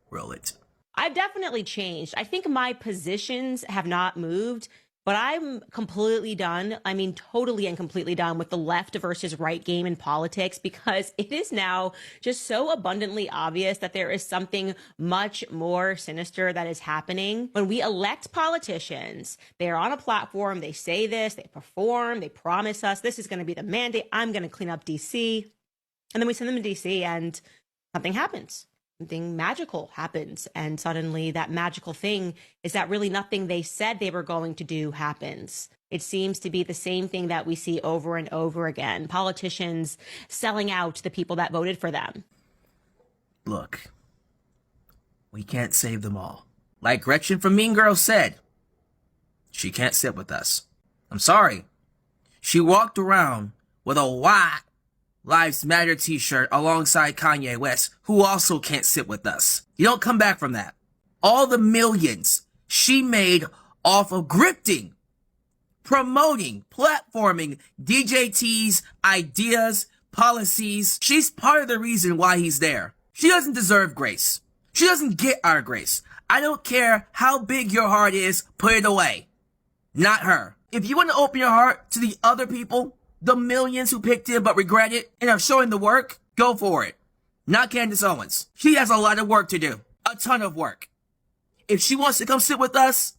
Roll it. I've definitely changed. I think my positions have not moved, but I'm completely done. I mean, totally and completely done with the left versus right game in politics because it is now just so abundantly obvious that there is something much more sinister that is happening. When we elect politicians, they're on a platform, they say this, they perform, they promise us this is going to be the mandate. I'm going to clean up DC. And then we send them to DC and something happens. Something magical happens. And suddenly that magical thing is that really nothing they said they were going to do happens. It seems to be the same thing that we see over and over again. Politicians selling out the people that voted for them. Look, we can't save them all. Like Gretchen from Mean Girls said, she can't sit with us. I'm sorry. She walked around with a White Lives Matter t-shirt alongside Kanye West, who also can't sit with us. You don't come back from that. All the millions she made off of grifting, promoting, platforming DJT's ideas, policies. She's part of the reason why he's there. She doesn't deserve grace. She doesn't get our grace. I don't care how big your heart is, put it away. Not her. If you want to open your heart to the other people, the millions who picked him but regret it and are showing the work, go for it. Not Candace Owens. She has a lot of work to do. A ton of work. If she wants to come sit with us,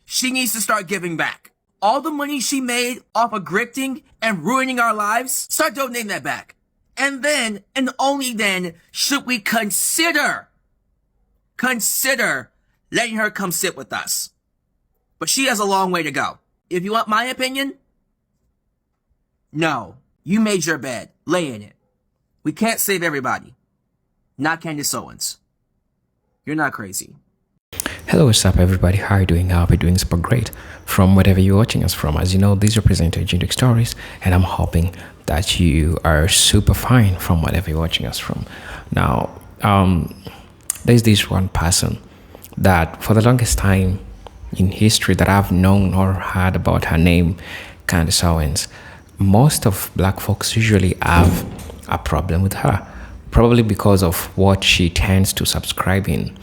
she needs to start giving back. All the money she made off of grifting and ruining our lives, start donating that back. And then, and only then, should we consider letting her come sit with us. But she has a long way to go. If you want my opinion, no, you made your bed. Lay in it. We can't save everybody. Not Candace Owens. You're not crazy. Hello, what's up everybody? How are you doing? I hope you're doing super great from wherever you're watching us from. As you know, these represent Agentic Stories, and I'm hoping that you are super fine from whatever you're watching us from. Now, there's this one person that for the longest time in history that I've known or heard about her name, Candace Owens. Most of black folks usually have a problem with her, probably because of what she tends to subscribe in.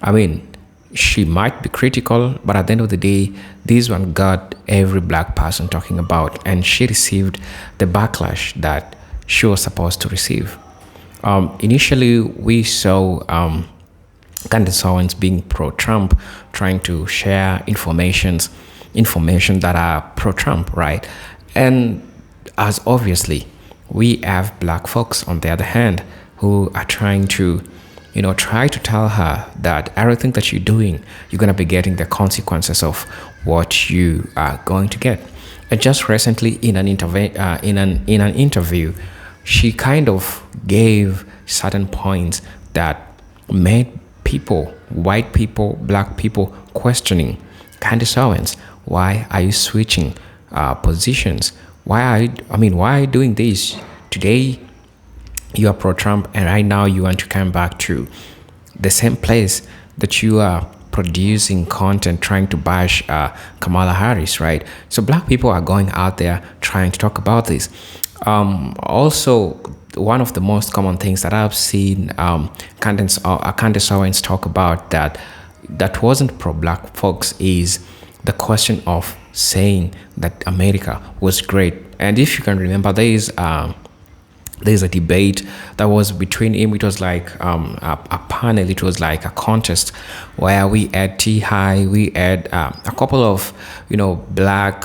I mean, she might be critical, but at the end of the day, this one got every black person talking about, and she received the backlash that she was supposed to receive. Initially, we saw Candace Owens being pro-Trump, trying to share information that are pro-Trump, right? And as obviously, we have black folks on the other hand who are trying to, try to tell her that everything that you're doing, you're going to be getting the consequences of what you are going to get. And just recently in an interview, she kind of gave certain points that made people, white people, black people, questioning Candace Owens. Why are you switching positions? Why are you doing this? Today, you are pro-Trump, and right now you want to come back to the same place that you are producing content trying to bash Kamala Harris, right? So black people are going out there trying to talk about this. Also, one of the most common things that I've seen Candace Owens talk about that wasn't pro-black folks is the question of saying that America was great. And if you can remember, there's a debate that was between him. It was like a panel. It was like a contest where we had T-High, we had a couple of black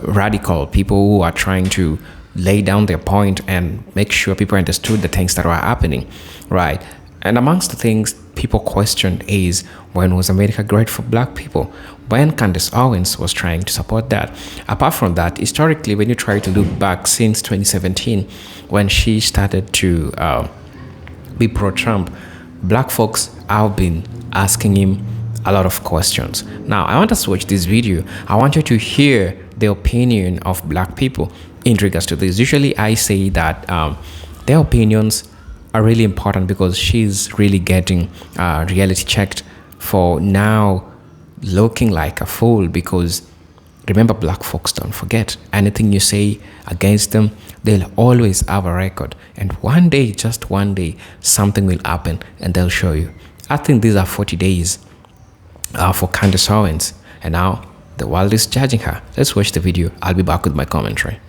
radical people who are trying to lay down their point and make sure people understood the things that were happening, right? And amongst the things people questioned is, when was America great for black people? When Candace Owens was trying to support that. Apart from that, historically, when you try to look back since 2017, when she started to be pro-Trump, black folks have been asking him a lot of questions. Now, I want us to watch this video. I want you to hear the opinion of black people in regards to this. Usually, I say that their opinions are really important because she's really getting reality checked for now looking like a fool, because Remember, black folks don't forget. Anything you say against them, they'll always have a record. And one day, just one day, something will happen and they'll show you. I think these are 40 days for Candace Owens. And now the world is judging her. Let's watch the video. I'll be back with my commentary.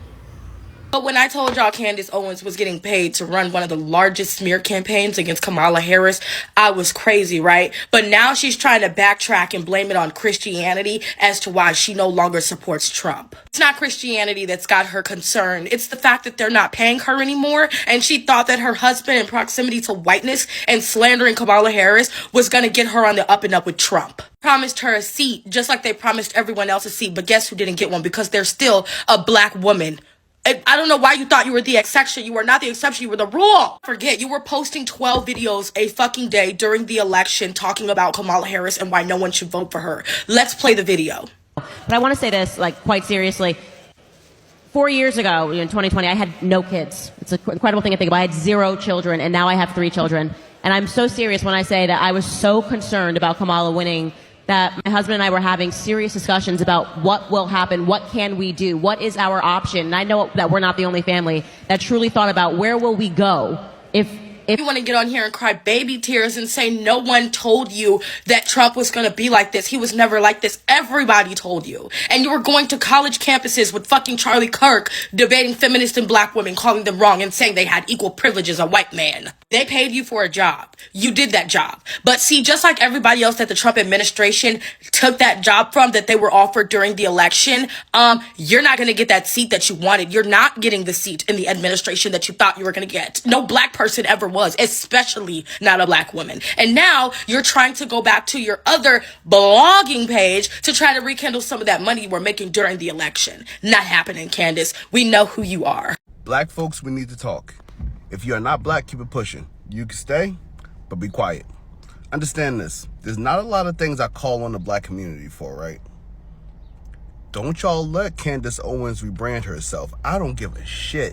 But when I told y'all Candace Owens was getting paid to run one of the largest smear campaigns against Kamala Harris, I was crazy, right? But now she's trying to backtrack and blame it on Christianity as to why she no longer supports Trump. It's not Christianity that's got her concerned. It's the fact that they're not paying her anymore, and she thought that her husband in proximity to whiteness and slandering Kamala Harris was gonna get her on the up and up with Trump. Promised her a seat, just like they promised everyone else a seat, but guess who didn't get one? Because they're still a black woman. I don't know why you thought you were the exception. You were not the exception. You were the rule. Forget, you were posting 12 videos a fucking day during the election talking about Kamala Harris and why no one should vote for her. Let's play the video. But I want to say this, like, quite seriously. 4 years ago, in 2020, I had no kids. It's an incredible thing to think about. I had 0 children, and now I have 3 children. And I'm so serious when I say that I was so concerned about Kamala winning that my husband and I were having serious discussions about what will happen, what can we do, what is our option. And I know that we're not the only family that truly thought about where will we go if you want to get on here and cry baby tears and say no one told you that Trump was going to be like this. He was never like this. Everybody told you. And you were going to college campuses with fucking Charlie Kirk debating feminists and black women, calling them wrong and saying they had equal privilege as a white man. They paid you for a job. You did that job. But see, just like everybody else that the Trump administration took that job from, that they were offered during the election, you're not going to get that seat that you wanted. You're not getting the seat in the administration that you thought you were going to get. No black person ever was, especially not a black woman. And now you're trying to go back to your other blogging page to try to rekindle some of that money you were making during the election. Not happening, Candace. We know who you are. Black folks, we need to talk. If you are not black, keep it pushing. You can stay, but be quiet. Understand this. There's not a lot of things I call on the black community for, right? Don't y'all let Candace Owens rebrand herself. I don't give a shit.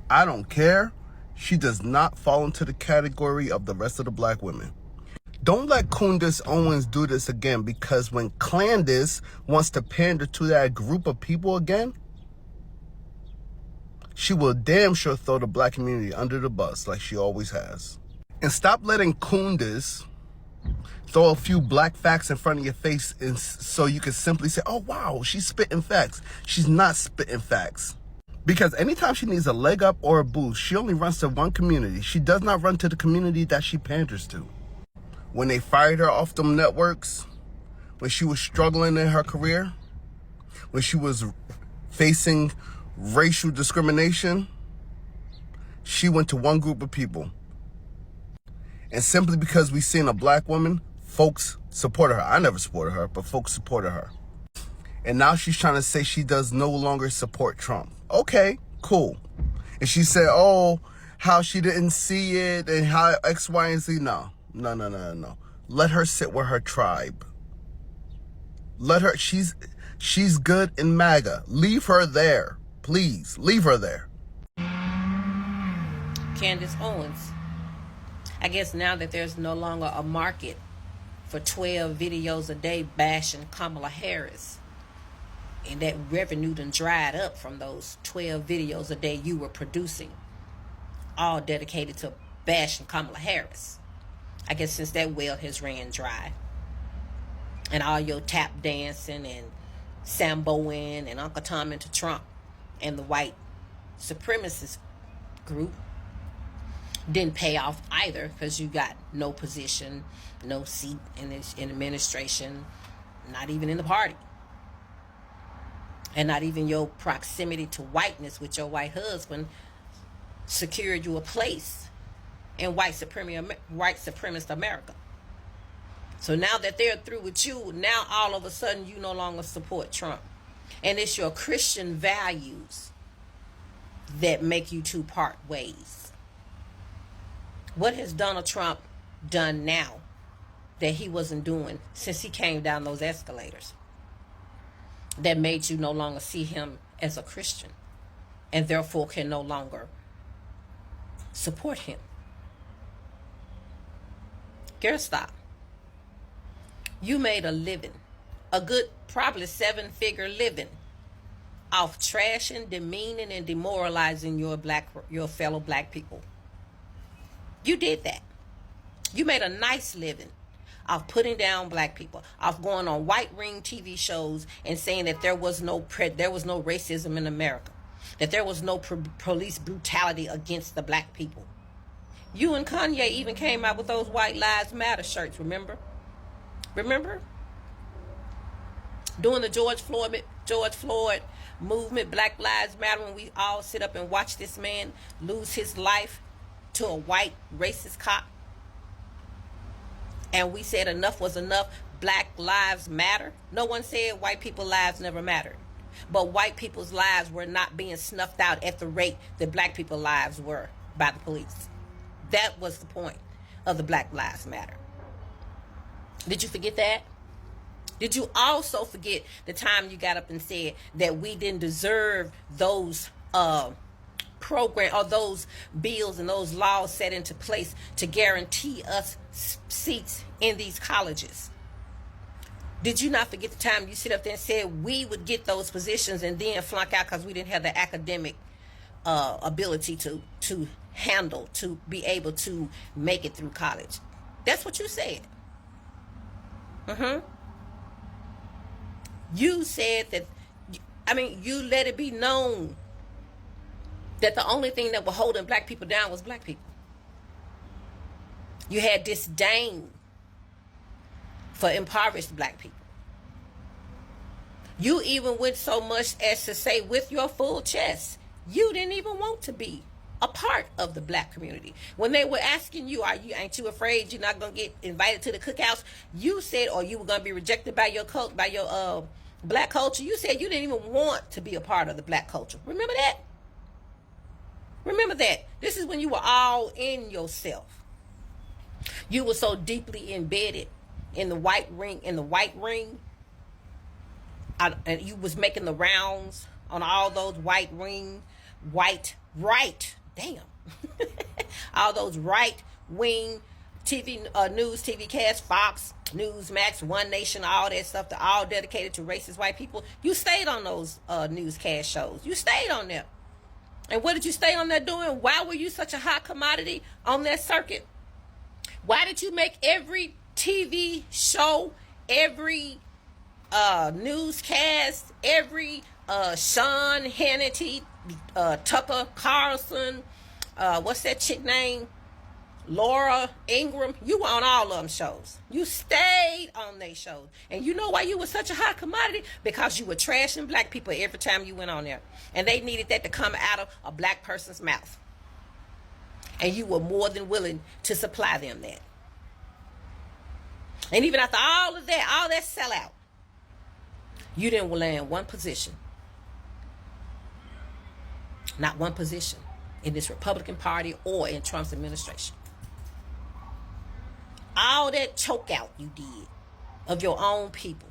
I don't care. She does not fall into the category of the rest of the black women. Don't let Candace Owens do this again, because when Candace wants to pander to that group of people again, she will damn sure throw the black community under the bus like she always has. And stop letting Candace throw a few black facts in front of your face and so you can simply say, oh wow, she's spitting facts. She's not spitting facts. Because anytime she needs a leg up or a boost, she only runs to one community. She does not run to the community that she panders to. When they fired her off them networks, when she was struggling in her career, when she was facing racial discrimination, she went to one group of people. And simply because we seen a black woman, folks supported her. I never supported her, but folks supported her. And now she's trying to say she does no longer support Trump. Okay, cool. And she said, oh, how she didn't see it and how X, Y, and Z. No. Let her sit with her tribe. Let her, she's good in MAGA. Leave her there. Please, leave her there. Candace Owens. I guess now that there's no longer a market for 12 videos a day bashing Kamala Harris, and that revenue done dried up from those 12 videos a day you were producing, all dedicated to bashing Kamala Harris. I guess since that well has ran dry, and all your tap dancing and samboing and Uncle Tom into Trump and the white supremacist group didn't pay off either, because you got no position, no seat in administration, not even in the party, and not even your proximity to whiteness with your white husband secured you a place in white supremacist America. So now that they're through with you, now all of a sudden you no longer support Trump, and it's your Christian values that make you two part ways. What has Donald Trump done now that he wasn't doing since he came down those escalators that made you no longer see him as a Christian and therefore can no longer support him? Girl, stop. You made a living a good probably 7-figure living off trashing, demeaning, and demoralizing your fellow black people. You did that. You made a nice living off putting down black people, off going on white ring TV shows and saying that there was no racism in America, that there was no police brutality against the black people. You and Kanye even came out with those White Lives Matter shirts, remember? Doing the George Floyd movement, Black Lives Matter, when we all sit up and watch this man lose his life to a white racist cop. And we said enough was enough. Black lives matter. No one said white people's lives never mattered. But white people's lives were not being snuffed out at the rate that black people's lives were by the police. That was the point of the Black Lives Matter. Did you forget that? Did you also forget the time you got up and said that we didn't deserve those program or those bills and those laws set into place to guarantee us seats in these colleges? Did you not forget the time you sit up there and said we would get those positions and then flunk out because we didn't have the academic ability to handle, to be able to make it through college? That's what you said. You said that, you let it be known that the only thing that was holding black people down was black people. You had disdain for impoverished black people. You even went so much as to say with your full chest, you didn't even want to be a part of the black community. When they were asking you, ain't you afraid you're not going to get invited to the cookouts? You said, or you were going to be rejected by your black culture. You said you didn't even want to be a part of the black culture. Remember that? Remember that. This is when you were all in yourself. You were so deeply embedded in the white ring, and you was making the rounds on all those all those right wing TV news TV casts, Fox, Newsmax, One Nation, all that stuff, that all dedicated to racist white people. You stayed on those newscast shows. You stayed on them. And what did you stay on there doing? Why were you such a hot commodity on that circuit? Why did you make every TV show, every newscast, every Sean Hannity, Tucker Carlson, what's that chick name? Laura Ingraham? You were on all of them shows. You stayed on their shows. And you know why you were such a hot commodity? Because you were trashing black people every time you went on there. And they needed that to come out of a black person's mouth. And you were more than willing to supply them that. And even after all that sellout, you didn't land one position. Not one position in this Republican Party or in Trump's administration. All that choke out you did of your own people.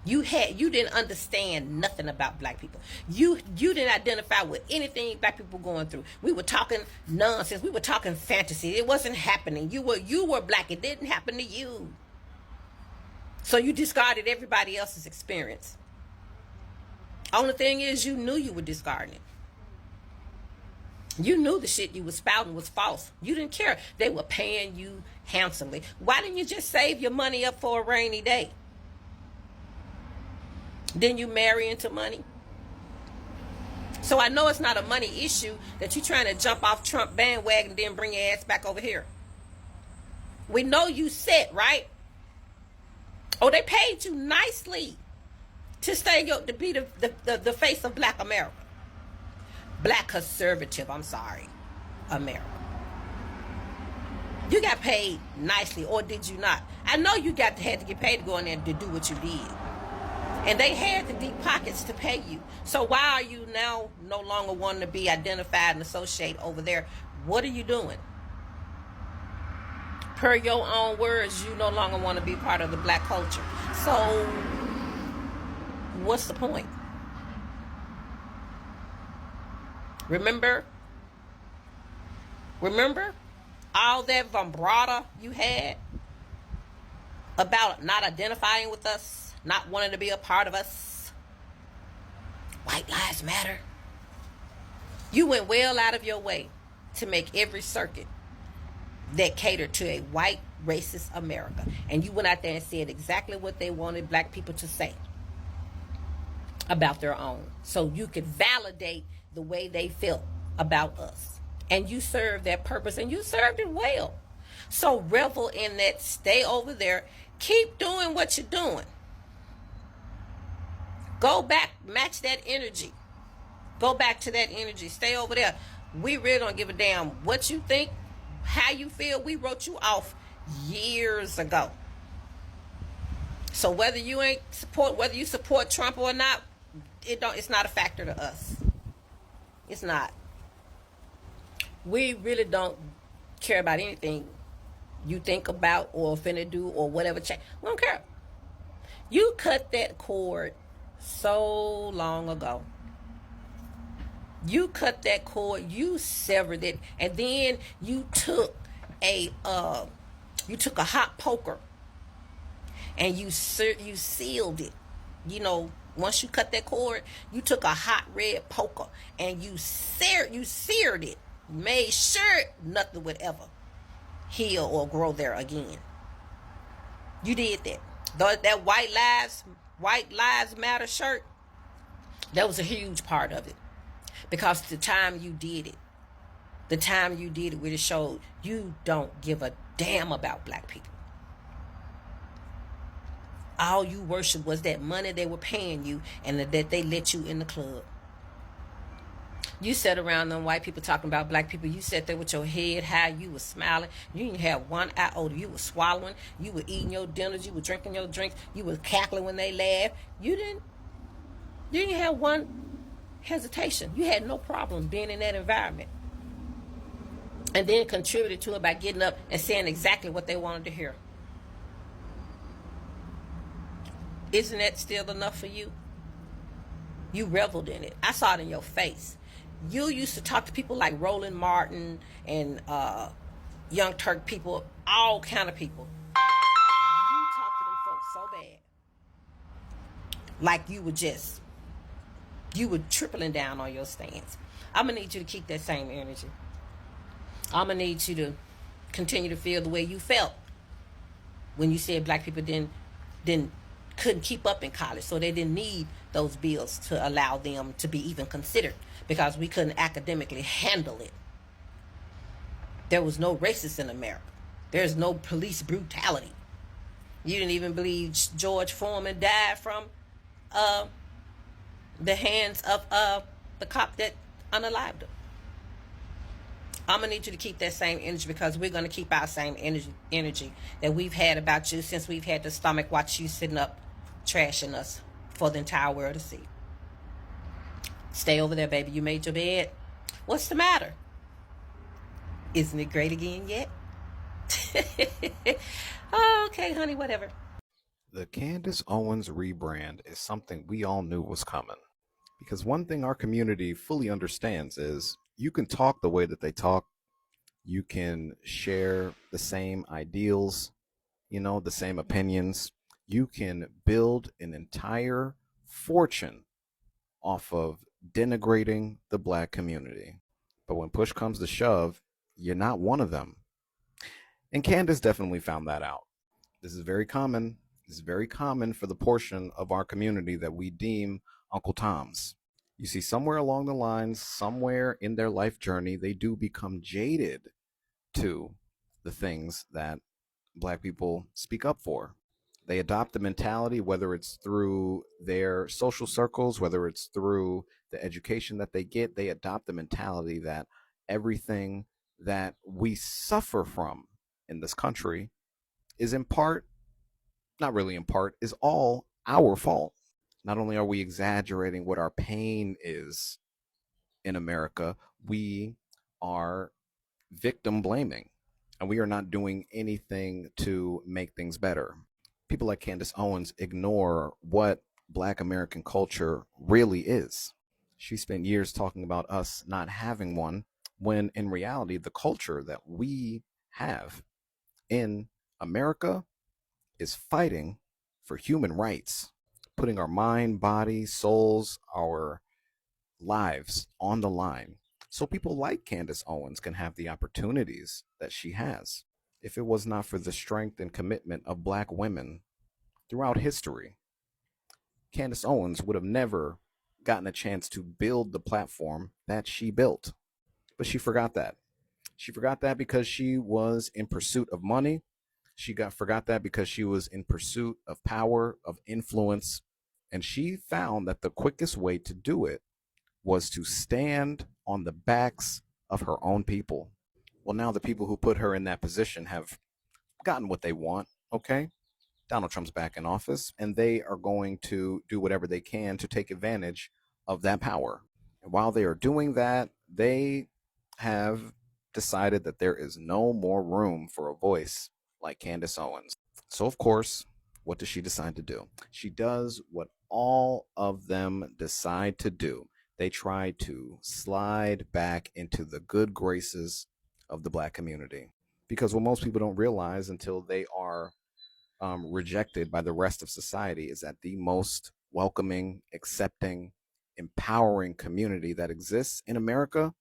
You didn't understand nothing about black people. You didn't identify with anything black people were going through. We were talking nonsense. We were talking fantasy. It wasn't happening. You were black. It didn't happen to you. So you discarded everybody else's experience. Only thing is, you knew you were discarding it. You knew the shit you was spouting was false. You didn't care. They were paying you handsomely. Why didn't you just save your money up for a rainy day? Didn't you marry into money? So I know it's not a money issue that you're trying to jump off Trump bandwagon and then bring your ass back over here. We know you set, right? Oh, they paid you nicely to to be the face of black America. Black conservative, America. You got paid nicely, or did you not? I know you had to get paid to go in there to do what you did. And they had the deep pockets to pay you. So why are you now no longer wanting to be identified and associate over there? What are you doing? Per your own words, you no longer want to be part of the black culture. So what's the point? Remember all that vibrato you had about not identifying with us? not wanting to be a part of us. White lives matter. You went well out of your way to make every circuit that catered to a white racist America. And you went out there and said exactly what they wanted black people to say about their own. So you could validate the way they felt about us. And you served that purpose, and you served it well. So revel in that. Stay over there. Keep doing what you're doing. Go back, match that energy. Go back to that energy. Stay over there. We really don't give a damn what you think, how you feel. We wrote you off years ago. So whether you support Trump or not, it's not a factor to us. It's not. We really don't care about anything you think about or finna do or whatever. We don't care. You cut that cord so long ago. You cut that cord, you severed it, and then you took a hot poker and you sealed it. You know, once you cut that cord, you took a hot red poker and you seared it, made sure nothing would ever heal or grow there again. You did that. That White Lives Matter shirt, that was a huge part of it. Because the time you did it really showed you don't give a damn about black people. All you worship was that money they were paying you and that they let you in the club. You sat around them white people talking about black people. You sat there with your head high. You were smiling. You didn't have one iota. You were swallowing. You were eating your dinners. You were drinking your drinks. You were cackling when they laughed. You didn't have one hesitation. You had no problem being in that environment. And then contributed to it by getting up and saying exactly what they wanted to hear. Isn't that still enough for you? You reveled in it. I saw it in your face. You used to talk to people like Roland Martin and Young Turk people, all kind of people. You talked to them folks so bad. Like you were tripling down on your stance. I'm going to need you to keep that same energy. I'm going to need you to continue to feel the way you felt when you said black people couldn't keep up in college, so they didn't need those bills to allow them to be even considered because we couldn't academically handle it. There was no racists in America. There's no police brutality. You didn't even believe George Foreman died from the hands of the cop that unalived him. I'm going to need you to keep that same energy because we're going to keep our same energy that we've had about you since we've had the stomach watch you sitting up trashing us for the entire world to see. Stay over there, baby. You made your bed. What's the matter? Isn't it great again yet? Okay, honey, whatever. The Candace Owens rebrand is something we all knew was coming. Because one thing our community fully understands is you can talk the way that they talk. You can share the same ideals, the same opinions. You can build an entire fortune off of denigrating the black community. But when push comes to shove, you're not one of them. And Candace definitely found that out. This is very common. It's very common for the portion of our community that we deem Uncle Toms. You see, somewhere along the lines, somewhere in their life journey, they do become jaded to the things that black people speak up for. They adopt the mentality, whether it's through their social circles, whether it's through the education that they get, they adopt the mentality that everything that we suffer from in this country is in part, not really in part, is all our fault. Not only are we exaggerating what our pain is in America, we are victim blaming, and we are not doing anything to make things better. People like Candace Owens ignore what Black American culture really is. She spent years talking about us not having one, when in reality, the culture that we have in America is fighting for human rights. putting our mind, body, souls, our lives on the line so people like Candace Owens can have the opportunities that she has. If it was not for the strength and commitment of Black women throughout history, Candace Owens would have never gotten a chance to build the platform that she built. But she forgot that. She forgot that because she was in pursuit of money. Forgot that because she was in pursuit of power, of influence. And she found that the quickest way to do it was to stand on the backs of her own people. Well, now the people who put her in that position have gotten what they want, okay? Donald Trump's back in office, and they are going to do whatever they can to take advantage of that power. And while they are doing that, they have decided that there is no more room for a voice like Candace Owens. So, of course, what does she decide to do? She does what all of them decide to do. They try to slide back into the good graces of the Black community. Because what most people don't realize until they are rejected by the rest of society is that the most welcoming, accepting, empowering community that exists in America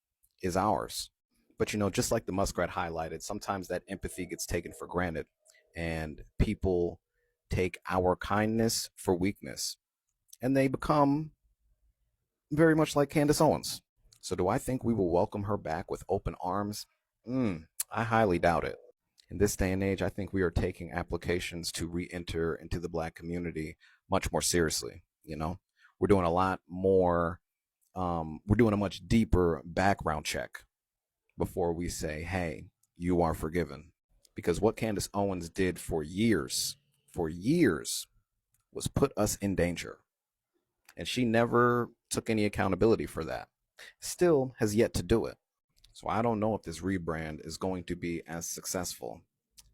is ours. But, just like the Muskrat highlighted, sometimes that empathy gets taken for granted and people take our kindness for weakness and they become very much like Candace Owens. So do I think we will welcome her back with open arms? I highly doubt it. In this day and age, I think we are taking applications to re-enter into the Black community much more seriously. We're doing a lot more. We're doing a much deeper background check before we say, hey, you are forgiven. Because what Candace Owens did for years, was put us in danger. And she never took any accountability for that. Still has yet to do it. So I don't know if this rebrand is going to be as successful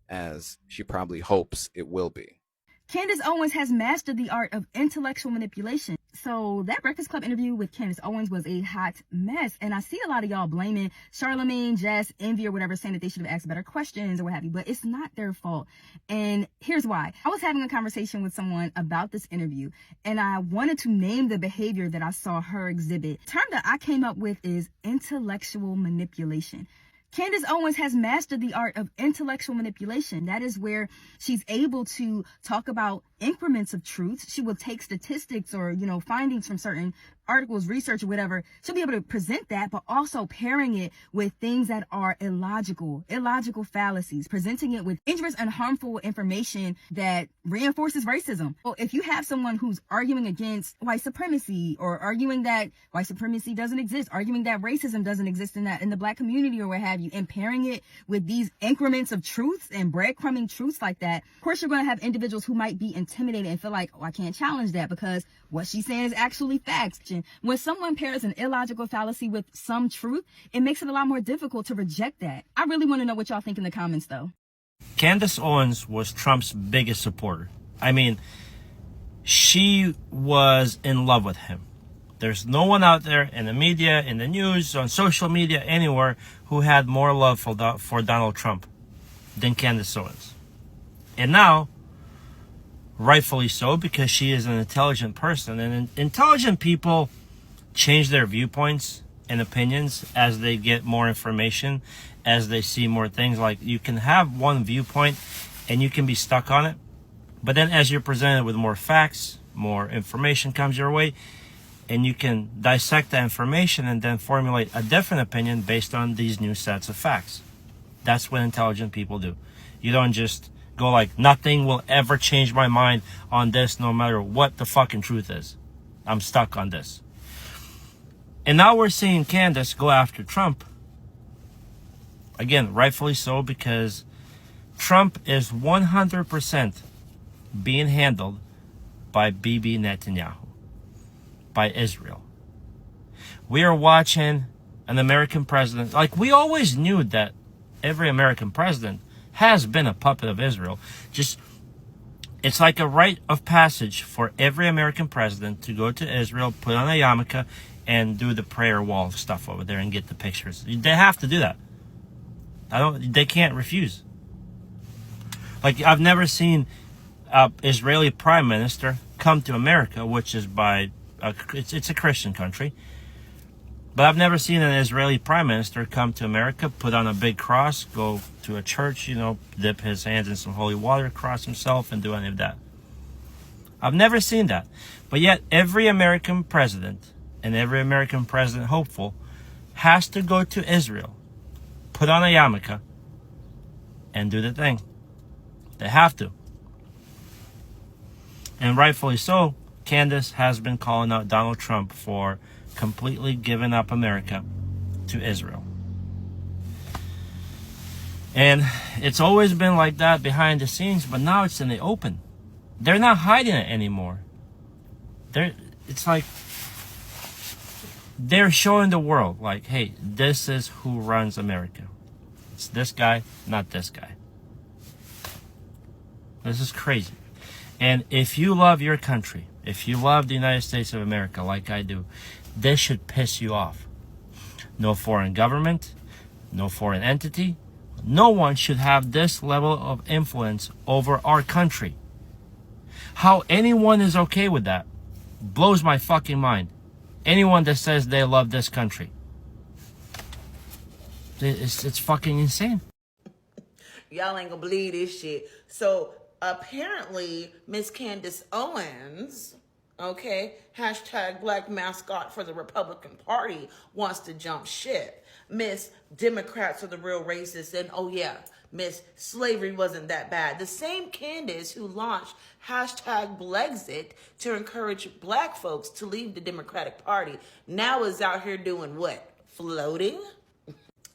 as she probably hopes it will be. Candace Owens has mastered the art of intellectual manipulation. So that Breakfast Club interview with Candace Owens was a hot mess. And I see a lot of y'all blaming Charlamagne, Jess, Envy, or whatever, saying that they should have asked better questions or what have you. But it's not their fault. And here's why. I was having a conversation with someone about this interview, and I wanted to name the behavior that I saw her exhibit. The term that I came up with is intellectual manipulation. Candace Owens has mastered the art of intellectual manipulation. That is where she's able to talk about increments of truth. She will take statistics or, findings from certain articles, research, or whatever. She'll be able to present that, but also pairing it with things that are illogical fallacies, presenting it with dangerous and harmful information that reinforces racism. Well, if you have someone who's arguing against white supremacy or arguing that white supremacy doesn't exist, arguing that racism doesn't exist in the Black community or what have you, and pairing it with these increments of truths and breadcrumbing truths like that, of course, you're going to have individuals who might be intimidated and feel like, I can't challenge that because what she's saying is actually facts. When someone pairs an illogical fallacy with some truth, it makes it a lot more difficult to reject that. I really want to know what y'all think in the comments, though. Candace Owens was Trump's biggest supporter. I mean, she was in love with him. There's no one out there in the media, in the news, on social media, anywhere who had more love for Donald Trump than Candace Owens. And now, rightfully so, because she is an intelligent person, and intelligent people change their viewpoints and opinions as they get more information, as they see more things. Like, you can have one viewpoint and you can be stuck on it, but then as you're presented with more facts, more information comes your way, and you can dissect that information and then formulate a different opinion based on these new sets of facts. That's what intelligent people do. You don't just go like, nothing will ever change my mind on this, no matter what the fucking truth is. I'm stuck on this. And now we're seeing Candace go after Trump. Again, rightfully so, because Trump is 100% being handled by Bibi Netanyahu, by Israel. We are watching an American president. Like, we always knew that every American president has been a puppet of Israel. Just, it's like a rite of passage for every American president to go to Israel, put on a yarmulke, and do the prayer wall stuff over there and get the pictures. They have to do that. They can't refuse. Like, I've never seen an Israeli prime minister come to America, which is it's a Christian country. But I've never seen an Israeli prime minister come to America, put on a big cross, go to a church, dip his hands in some holy water, cross himself, and do any of that. I've never seen that. But yet every American president and every American president hopeful has to go to Israel, put on a yarmulke, and do the thing. They have to. And rightfully so, Candace has been calling out Donald Trump for completely giving up America to Israel. And it's always been like that behind the scenes, but now it's in the open. They're not hiding it anymore. It's like they're showing the world, like, hey, this is who runs America. It's this guy, not this guy. This is crazy. And if you love your country, if you love the United States of America like I do, this should piss you off. No foreign government, no foreign entity, no one should have this level of influence over our country. How anyone is okay with that blows my fucking mind. Anyone that says they love this country. It's fucking insane. Y'all ain't gonna believe this shit. So apparently Miss Candace Owens, hashtag black mascot for the Republican Party, wants to jump ship. Miss Democrats are the real racists, and oh yeah, Miss Slavery wasn't that bad. The same Candace who launched hashtag Blexit to encourage black folks to leave the Democratic Party now is out here doing what? Floating?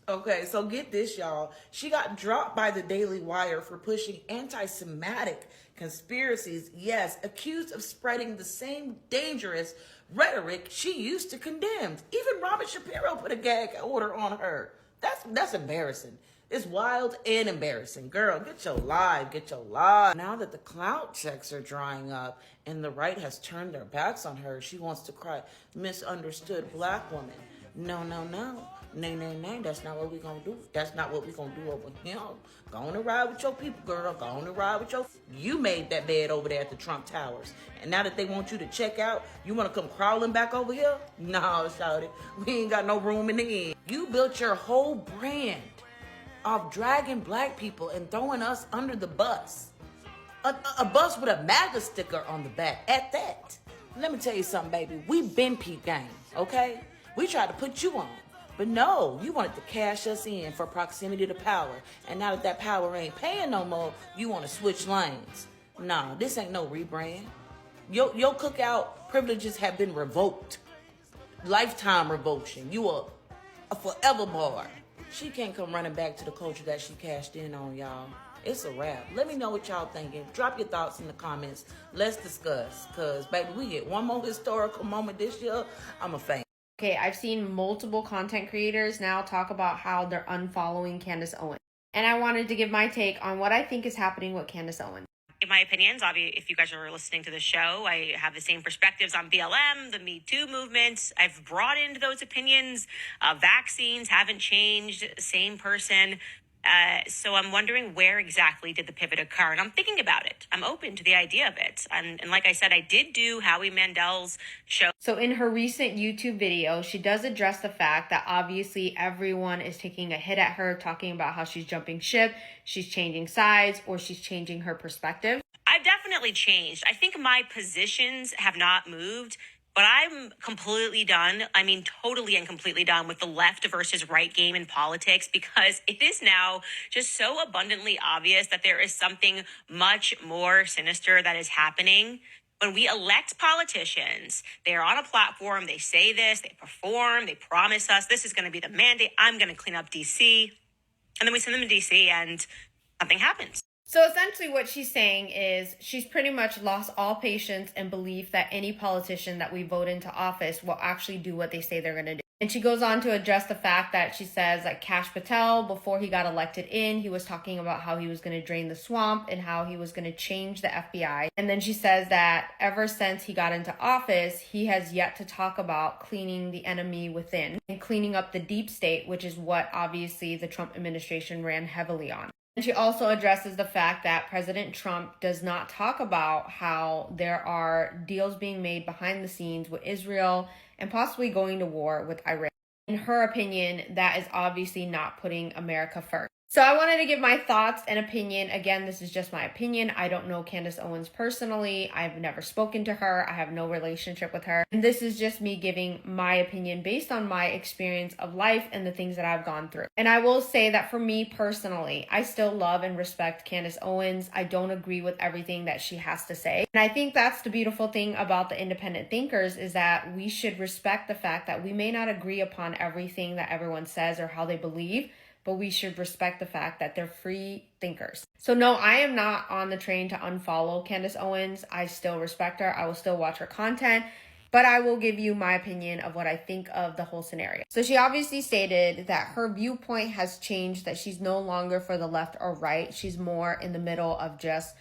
Okay, so get this, y'all. She got dropped by the Daily Wire for pushing anti-Semitic conspiracies, yes, accused of spreading the same dangerous rhetoric she used to condemn. Even Robert Shapiro put a gag order on her. That's embarrassing. It's wild and embarrassing. Girl, get your life. Now that the clout checks are drying up and the right has turned their backs on her, she wants to cry, misunderstood black woman. No. Nay, that's not what we're gonna do. That's not what we're gonna do over here. Go on and ride with your people, girl. Go on and ride with your... You made that bed over there at the Trump Towers. And now that they want you to check out, you wanna come crawling back over here? No, shawty. We ain't got no room in the end. You built your whole brand of dragging black people and throwing us under the bus. A bus with a MAGA sticker on the back, at that. Let me tell you something, baby. We been peep game, okay? We tried to put you on. But no, you wanted to cash us in for proximity to power. And now that power ain't paying no more, you want to switch lanes. No, this ain't no rebrand. Your cookout privileges have been revoked. Lifetime revocation. You are a forever barred. She can't come running back to the culture that she cashed in on, y'all. It's a wrap. Let me know what y'all thinking. Drop your thoughts in the comments. Let's discuss. Because, baby, we get one more historical moment this year. I'm a fan. Okay, I've seen multiple content creators now talk about how they're unfollowing Candace Owens. And I wanted to give my take on what I think is happening with Candace Owens. In my opinions, obviously, if you guys are listening to the show, I have the same perspectives on BLM, the Me Too movement. I've broadened those opinions. Vaccines haven't changed, same person. So I'm wondering, where exactly did the pivot occur? And I'm thinking about it. I'm open to the idea of it. And like I said, I did do Howie Mandel's show. So in her recent YouTube video, she does address the fact that obviously everyone is taking a hit at her, talking about how she's jumping ship, she's changing sides, or she's changing her perspective. I've definitely changed. I think my positions have not moved. But I'm completely done. I mean, totally and completely done with the left versus right game in politics, because it is now just so abundantly obvious that there is something much more sinister that is happening. When we elect politicians, they're on a platform, they say this, they perform, they promise us this is going to be the mandate, I'm going to clean up DC. And then we send them to DC and nothing happens. So essentially what she's saying is she's pretty much lost all patience and belief that any politician that we vote into office will actually do what they say they're going to do. And she goes on to address the fact that she says that Kash Patel, before he got elected in, he was talking about how he was going to drain the swamp and how he was going to change the FBI. And then she says that ever since he got into office, he has yet to talk about cleaning the enemy within and cleaning up the deep state, which is what obviously the Trump administration ran heavily on. She also addresses the fact that President Trump does not talk about how there are deals being made behind the scenes with Israel and possibly going to war with Iran. In her opinion, that is obviously not putting America first. So I wanted to give my thoughts and opinion. Again, this is just my opinion. I don't know Candace Owens personally. I've never spoken to her. I have no relationship with her. And this is just me giving my opinion based on my experience of life and the things that I've gone through. And I will say that for me personally, I still love and respect Candace Owens. I don't agree with everything that she has to say. And I think that's the beautiful thing about the independent thinkers, is that we should respect the fact that we may not agree upon everything that everyone says or how they believe, but we should respect the fact that they're free thinkers. So no, I am not on the train to unfollow Candace Owens. I still respect her. I will still watch her content, but I will give you my opinion of what I think of the whole scenario. So she obviously stated that her viewpoint has changed, that she's no longer for the left or right. She's more in the middle of just,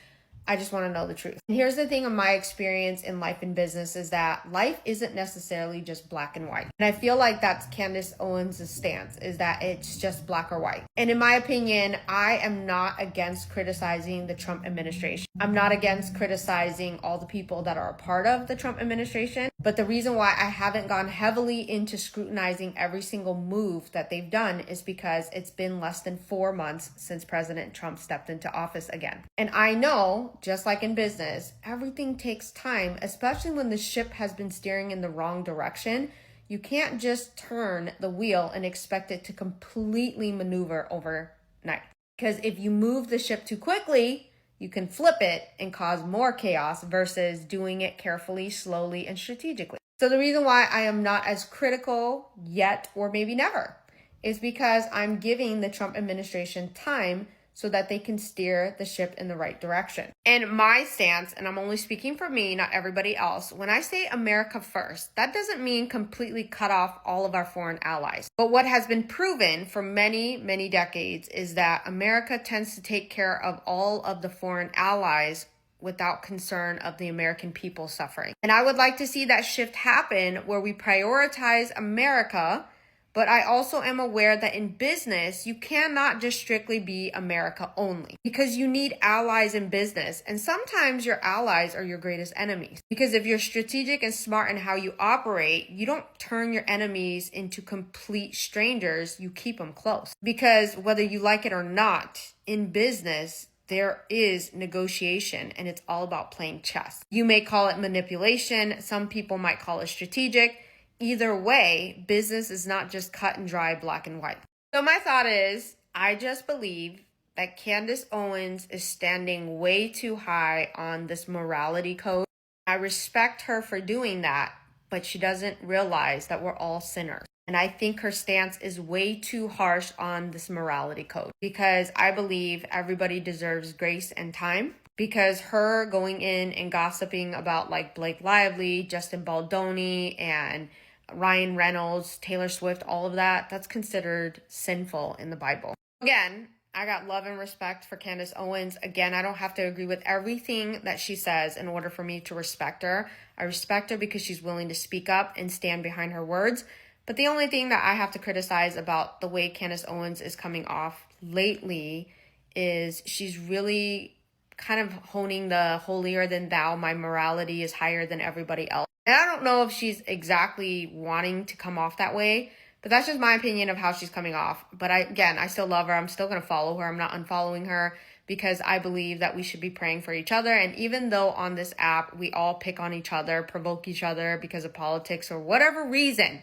I just want to know the truth. And here's the thing of my experience in life and business, is that life isn't necessarily just black and white. And I feel like that's Candace Owens' stance, is that it's just black or white. And in my opinion, I am not against criticizing the Trump administration. I'm not against criticizing all the people that are a part of the Trump administration. But the reason why I haven't gone heavily into scrutinizing every single move that they've done is because it's been less than 4 months since President Trump stepped into office again. And I know, just like in business, everything takes time, especially when the ship has been steering in the wrong direction. You can't just turn the wheel and expect it to completely maneuver overnight. Because if you move the ship too quickly, you can flip it and cause more chaos versus doing it carefully, slowly, and strategically. So the reason why I am not as critical yet, or maybe never, is because I'm giving the Trump administration time so that they can steer the ship in the right direction. And my stance, and I'm only speaking for me, not everybody else, when I say America first, that doesn't mean completely cut off all of our foreign allies. But what has been proven for many, many decades is that America tends to take care of all of the foreign allies without concern of the American people suffering. And I would like to see that shift happen, where we prioritize America. But I also am aware that in business, you cannot just strictly be America only, because you need allies in business. And sometimes your allies are your greatest enemies, because if you're strategic and smart in how you operate, you don't turn your enemies into complete strangers. You keep them close, because whether you like it or not, in business, there is negotiation, and it's all about playing chess. You may call it manipulation. Some people might call it strategic. Either way, business is not just cut and dry, black and white. So my thought is, I just believe that Candace Owens is standing way too high on this morality code. I respect her for doing that, but she doesn't realize that we're all sinners. And I think her stance is way too harsh on this morality code, because I believe everybody deserves grace and time. Because her going in and gossiping about like Blake Lively, Justin Baldoni, and Ryan Reynolds, Taylor Swift, all of that, that's considered sinful in the Bible. Again, I got love and respect for Candace Owens. Again, I don't have to agree with everything that she says in order for me to respect her. I respect her because she's willing to speak up and stand behind her words. But the only thing that I have to criticize about the way Candace Owens is coming off lately is she's really kind of honing the holier than thou, my morality is higher than everybody else. And I don't know if she's exactly wanting to come off that way, but that's just my opinion of how she's coming off. But I still love her. I'm still going to follow her. I'm not unfollowing her, because I believe that we should be praying for each other. And even though on this app, we all pick on each other, provoke each other because of politics or whatever reason,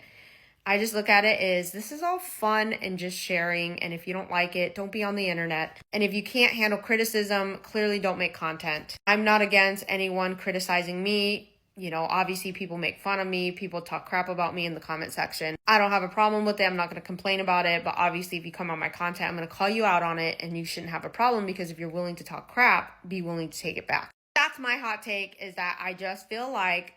I just look at it as this is all fun and just sharing. And if you don't like it, don't be on the internet. And if you can't handle criticism, clearly don't make content. I'm not against anyone criticizing me. You know, obviously people make fun of me. People talk crap about me in the comment section. I don't have a problem with it. I'm not going to complain about it. But obviously if you come on my content, I'm going to call you out on it, and you shouldn't have a problem, because if you're willing to talk crap, be willing to take it back. That's my hot take, is that I just feel like,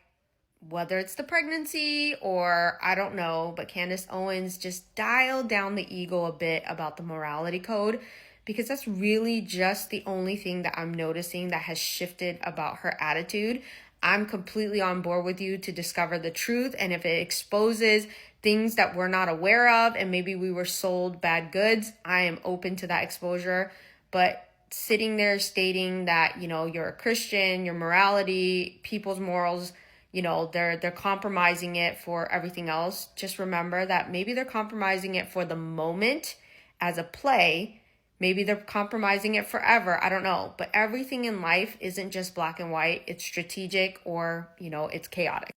whether it's the pregnancy or I don't know, but Candace Owens just dialed down the ego a bit about the morality code, because that's really just the only thing that I'm noticing that has shifted about her attitude. I'm completely on board with you to discover the truth, and if it exposes things that we're not aware of and maybe we were sold bad goods, I am open to that exposure. But sitting there stating that, you know, you're a Christian, your morality, people's morals, you know, they're compromising it for everything else. Just remember that maybe they're compromising it for the moment as a play. Maybe they're compromising it forever. I don't know. But everything in life isn't just black and white. It's strategic, or, you know, it's chaotic.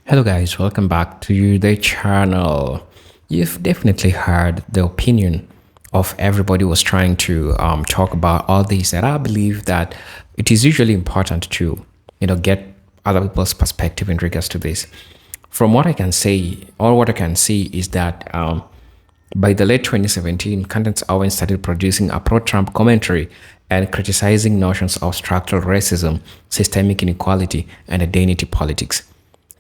Hello guys, welcome back to the channel. You've definitely heard the opinion of everybody was trying to talk about all this, and I believe that it is usually important to, you know, get other people's perspective in regards to this. From what I can say, or what I can see, is that by the late 2017, Candace Owens started producing a pro-Trump commentary and criticizing notions of structural racism, systemic inequality, and identity politics.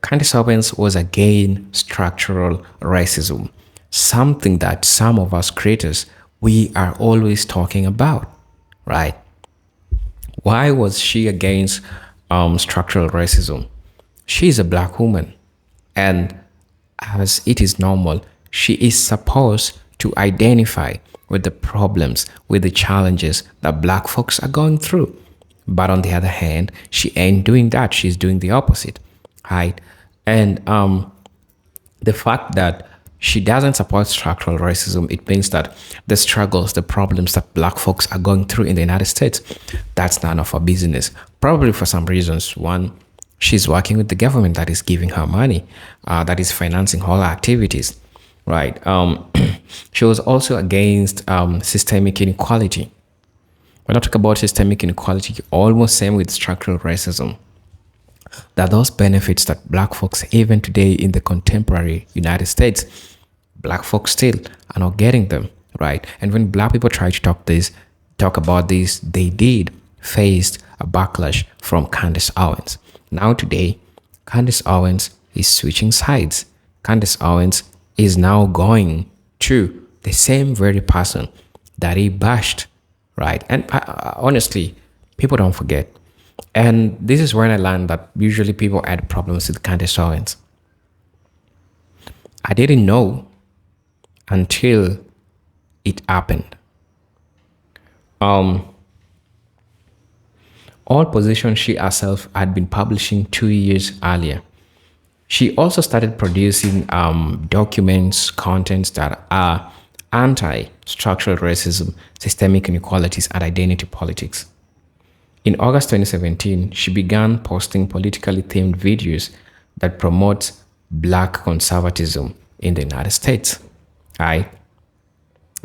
Candace Owens was against structural racism, something that some of us creators, we are always talking about, right? Why was she against structural racism? She is a black woman, and as it is normal, she is supposed to identify with the problems, with the challenges that black folks are going through. But on the other hand, she ain't doing that. She's doing the opposite, right? And the fact that she doesn't support structural racism, it means that the struggles, the problems that black folks are going through in the United States, that's none of her business. Probably for some reasons. One, she's working with the government that is giving her money, that is financing all her activities, right? She was also against systemic inequality. When I talk about systemic inequality, almost same with structural racism. That those benefits that black folks, even today in the contemporary United States, black folks still are not getting them, right? And when black people try to talk about this, they did face a backlash from Candace Owens. Now today, Candace Owens is switching sides. Candace Owens is now going to the same very person that he bashed, right? And honestly, people don't forget. And this is when I learned that usually people had problems with Candace Owens. I didn't know until it happened. All positions she herself had been publishing 2 years earlier. She also started producing documents, contents that are anti-structural racism, systemic inequalities, and identity politics. In August 2017, she began posting politically themed videos that promote black conservatism in the United States. Right?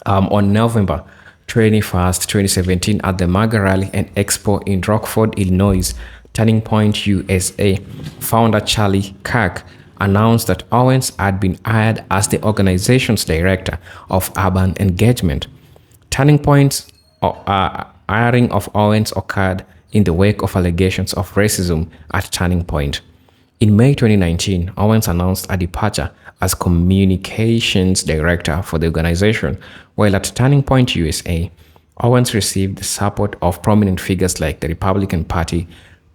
On November 21st, 2017, at the MAGA rally and expo in Rockford, Illinois, Turning Point USA, founder Charlie Kirk announced that Owens had been hired as the organization's director of urban engagement. Turning Point's hiring of Owens occurred in the wake of allegations of racism at Turning Point. In May 2019, Owens announced a departure as communications director for the organization, while at Turning Point USA, Owens received the support of prominent figures like the Republican Party.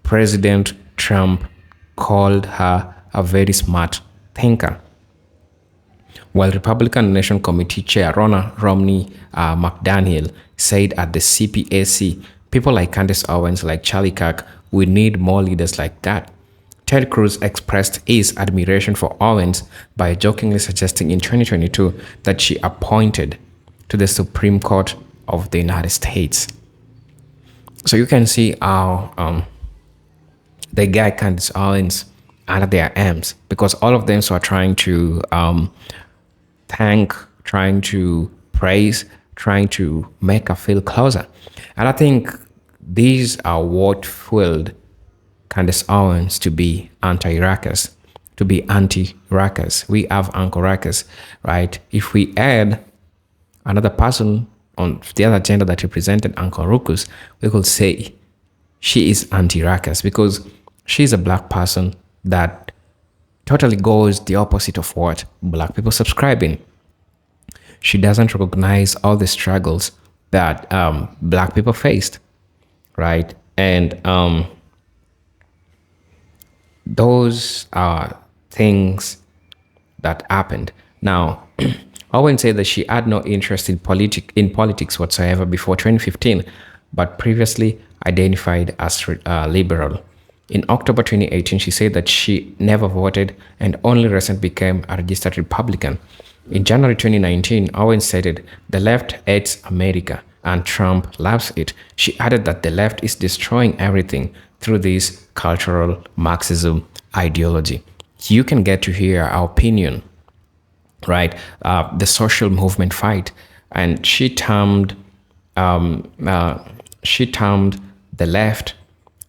President Trump called her a very smart thinker, while Republican National Committee Chair Ronna Romney McDaniel said at the CPAC, people like Candace Owens, like Charlie Kirk, we need more leaders like that. Ted Cruz expressed his admiration for Owens by jokingly suggesting in 2022 that she appointed to the Supreme Court of the United States. So you can see how the guy Candace Owens under their arms, because all of them are trying to thank, trying to praise, trying to make her feel closer. And I think these are what fueled Candace Owens to be anti-Ruckus, to be anti-Ruckus. We have Uncle Ruckus, right? If we add another person on the other gender that represented Uncle Ruckus, we could say she is anti-Ruckus because she's a black person that totally goes the opposite of what black people subscribe in. She doesn't recognize all the struggles that black people faced, right? And those are things that happened. Now, Owens said that she had no interest in politics whatsoever before 2015, but previously identified as liberal. In October 2018, she said that she never voted and only recently became a registered Republican. In January 2019, Owens stated, "The left hates America and Trump loves it." She added that the left is destroying everything through this cultural Marxism ideology. You can get to hear our opinion, right? The social movement fight, and she termed the left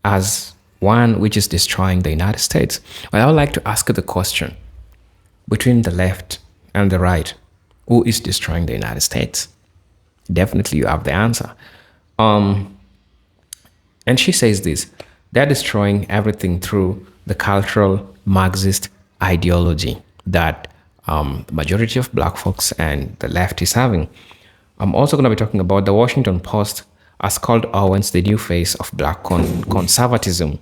as one which is destroying the United States. Well, I would like to ask you the question: between the left and the right, who is destroying the United States? Definitely, you have the answer. And she says this: they're destroying everything through the cultural Marxist ideology that the majority of black folks and the left is having. I'm also going to be talking about the Washington Post has called Owens the new face of black conservatism.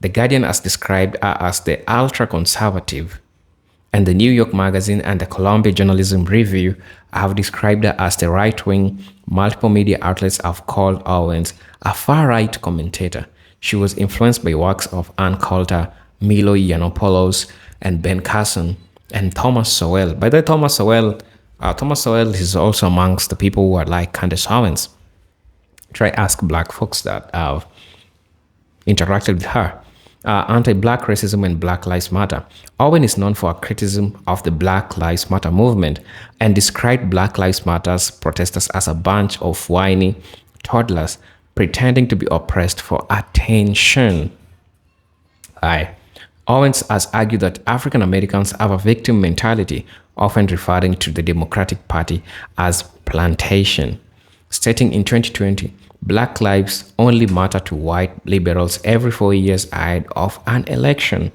The Guardian has described her as the ultra-conservative, and the New York Magazine and the Columbia Journalism Review have described her as the right-wing. Multiple media outlets have called Owens a far-right commentator. She was influenced by works of Ann Coulter, Milo Yiannopoulos, and Ben Carson, and Thomas Sowell. By the way, Thomas Sowell is also amongst the people who are like Candace Owens. Try ask black folks that have interacted with her. Anti-black racism and Black Lives Matter. Owen is known for her criticism of the Black Lives Matter movement and described Black Lives Matter's protesters as a bunch of whiny toddlers pretending to be oppressed for attention. Owens has argued that African Americans have a victim mentality, often referring to the Democratic Party as plantation, stating in 2020, Black lives only matter to white liberals every 4 years ahead of an election.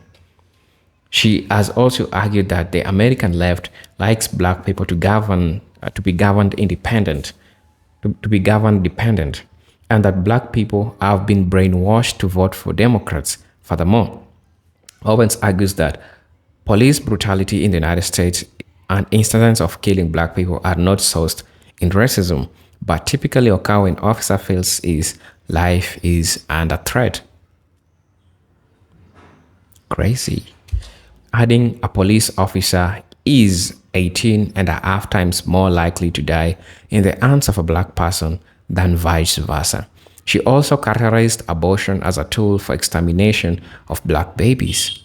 She has also argued that the American left likes black people to be governed dependent, and that black people have been brainwashed to vote for Democrats. Furthermore, Owens argues that police brutality in the United States and incidents of killing black people are not sourced in racism, but typically occur when officer feels his life is under threat. Crazy. Adding a police officer is 18 and a half times more likely to die in the hands of a black person than vice versa. She also characterized abortion as a tool for extermination of black babies.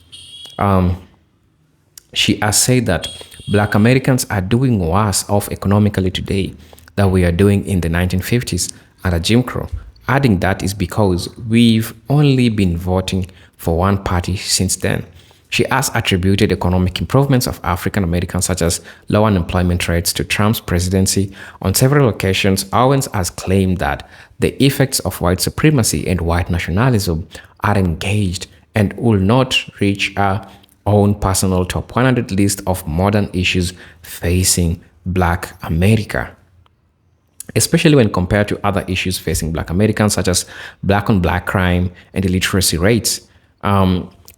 She has said that black Americans are doing worse off economically today than we are doing in the 1950s under Jim Crow, adding that is because we've only been voting for one party since then. She has attributed economic improvements of African Americans, such as low unemployment rates, to Trump's presidency. On several occasions, Owens has claimed that the effects of white supremacy and white nationalism are engaged and will not reach her own personal top 100 list of modern issues facing Black America, especially when compared to other issues facing Black Americans, such as black-on-black crime and illiteracy rates.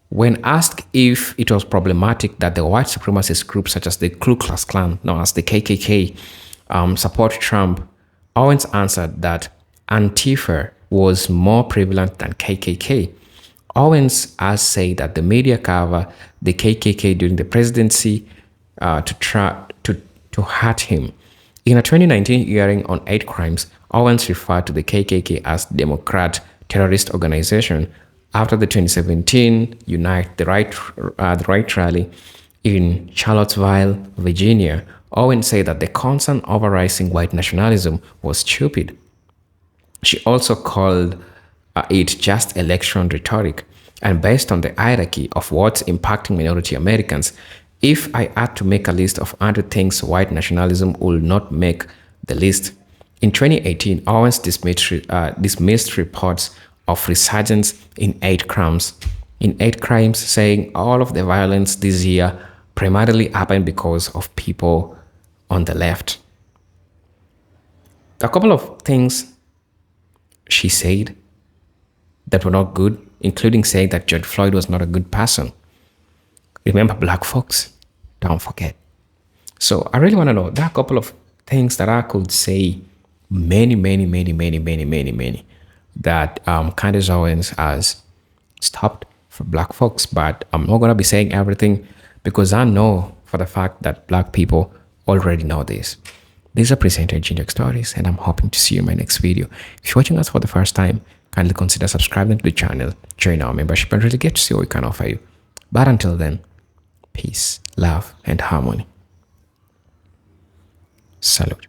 When asked if it was problematic that the white supremacist groups such as the Ku Klux Klan, known as the KKK, support Trump, Owens answered that Antifa was more prevalent than KKK. Owens has said that the media cover the KKK during the presidency to hurt him. In a 2019 hearing on hate crimes, Owens referred to the KKK as Democrat terrorist organization after the 2017 Unite the Right rally in Charlottesville, Virginia. Owens said that the concern over rising white nationalism was stupid. She also called it just election rhetoric, and based on the hierarchy of what's impacting minority Americans, if I had to make a list of 100 things white nationalism will not make the list. In 2018, Owens dismissed reports of resurgence in hate crimes, saying all of the violence this year primarily happened because of people on the left. A couple of things she said that were not good, including saying that George Floyd was not a good person. Remember, black folks, don't forget. So I really want to know. There are a couple of things that I could say, many, that Candace Owens has stopped for black folks, but I'm not gonna be saying everything because I know for the fact that black people already know this. These are presenter Ginger Stories, and I'm hoping to see you in my next video. If you're watching us for the first time, kindly consider subscribing to the channel, join our membership, and really get to see what we can offer you. But until then, peace, love, and harmony. Salute.